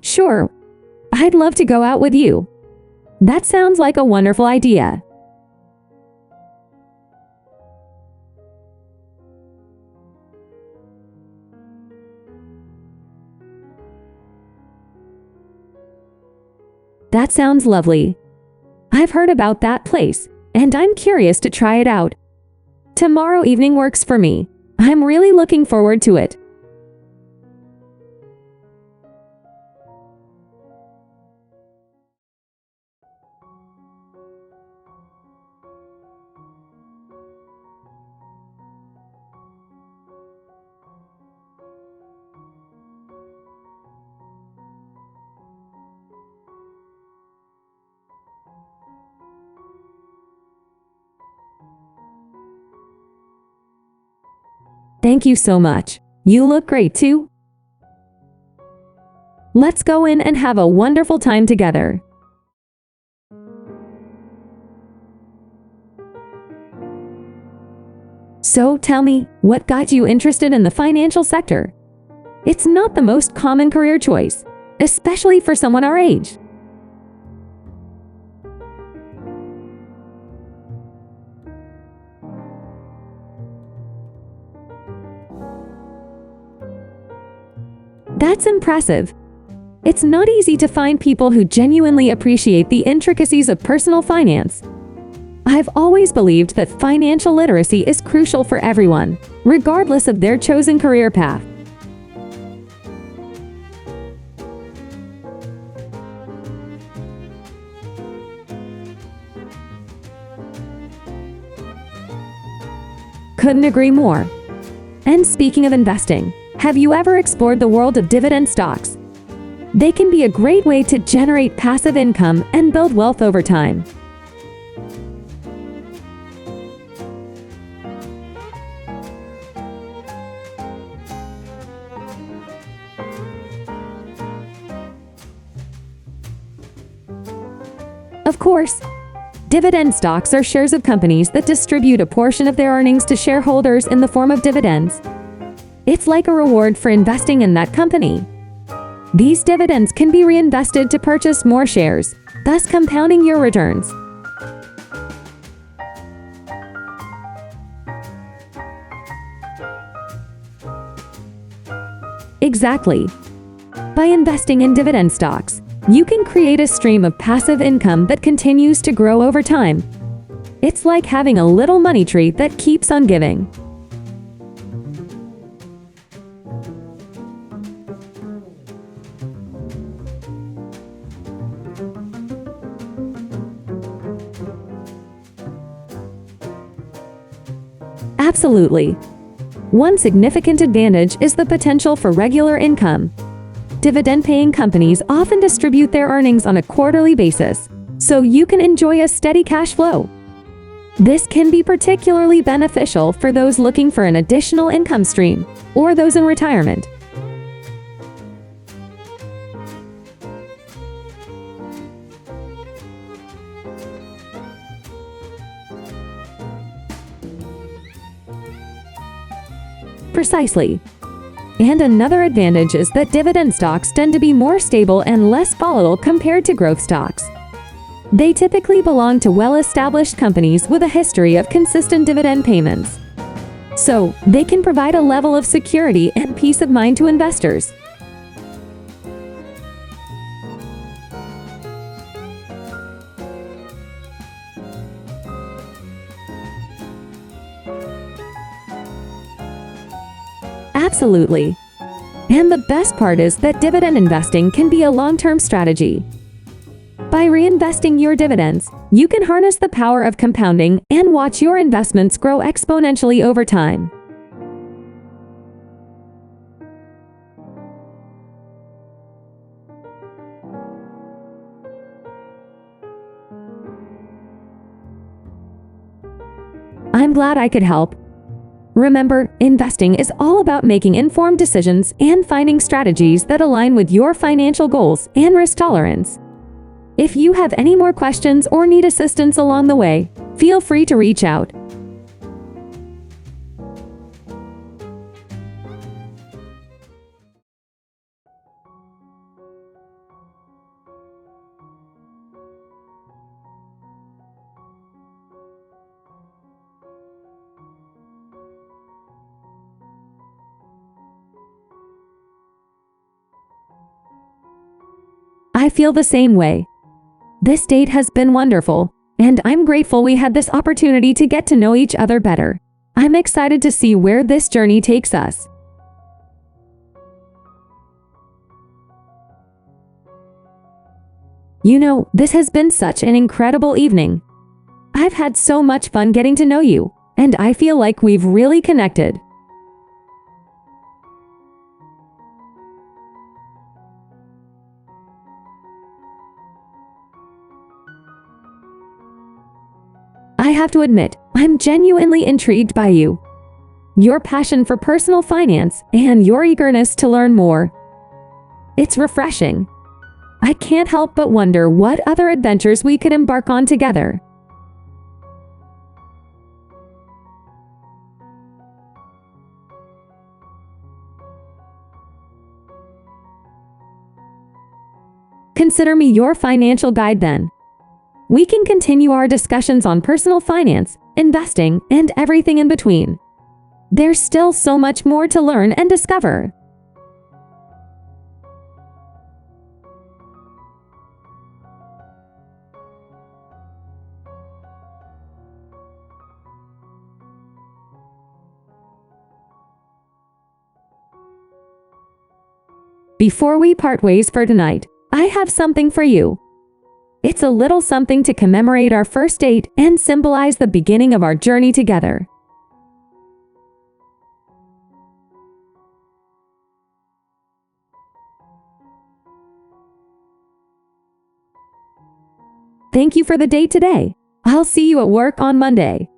Sure. I'd love to go out with you. That sounds like a wonderful idea. That sounds lovely. I've heard about that place, and I'm curious to try it out. Tomorrow evening works for me. I'm really looking forward to it. Thank you so much. You look great too. Let's go in and have a wonderful time together. So tell me, what got you interested in the financial sector? It's not the most common career choice, especially for someone our age. That's impressive. It's not easy to find people who genuinely appreciate the intricacies of personal finance. I've always believed that financial literacy is crucial for everyone, regardless of their chosen career path. Couldn't agree more. And speaking of investing, have you ever explored the world of dividend stocks? They can be a great way to generate passive income and build wealth over time. Of course, dividend stocks are shares of companies that distribute a portion of their earnings to shareholders in the form of dividends. It's like a reward for investing in that company. These dividends can be reinvested to purchase more shares, thus compounding your returns. Exactly. By investing in dividend stocks, you can create a stream of passive income that continues to grow over time. It's like having a little money tree that keeps on giving. Absolutely. One significant advantage is the potential for regular income. Dividend-paying companies often distribute their earnings on a quarterly basis, so you can enjoy a steady cash flow. This can be particularly beneficial for those looking for an additional income stream, or those in retirement. Precisely. And another advantage is that dividend stocks tend to be more stable and less volatile compared to growth stocks. They typically belong to well-established companies with a history of consistent dividend payments. So, they can provide a level of security and peace of mind to investors. Absolutely. And the best part is that dividend investing can be a long-term strategy. By reinvesting your dividends, you can harness the power of compounding and watch your investments grow exponentially over time. I'm glad I could help. Remember, investing is all about making informed decisions and finding strategies that align with your financial goals and risk tolerance. If you have any more questions or need assistance along the way, feel free to reach out. I feel the same way. This date has been wonderful, and I'm grateful we had this opportunity to get to know each other better. I'm excited to see where this journey takes us. You know, this has been such an incredible evening. I've had so much fun getting to know you, and I feel like we've really connected. I have to admit, I'm genuinely intrigued by you. Your passion for personal finance and your eagerness to learn more. It's refreshing. I can't help but wonder what other adventures we could embark on together. Consider me your financial guide then. We can continue our discussions on personal finance, investing, and everything in between. There's still so much more to learn and discover. Before we part ways for tonight, I have something for you. It's a little something to commemorate our first date and symbolize the beginning of our journey together. Thank you for the date today. I'll see you at work on Monday.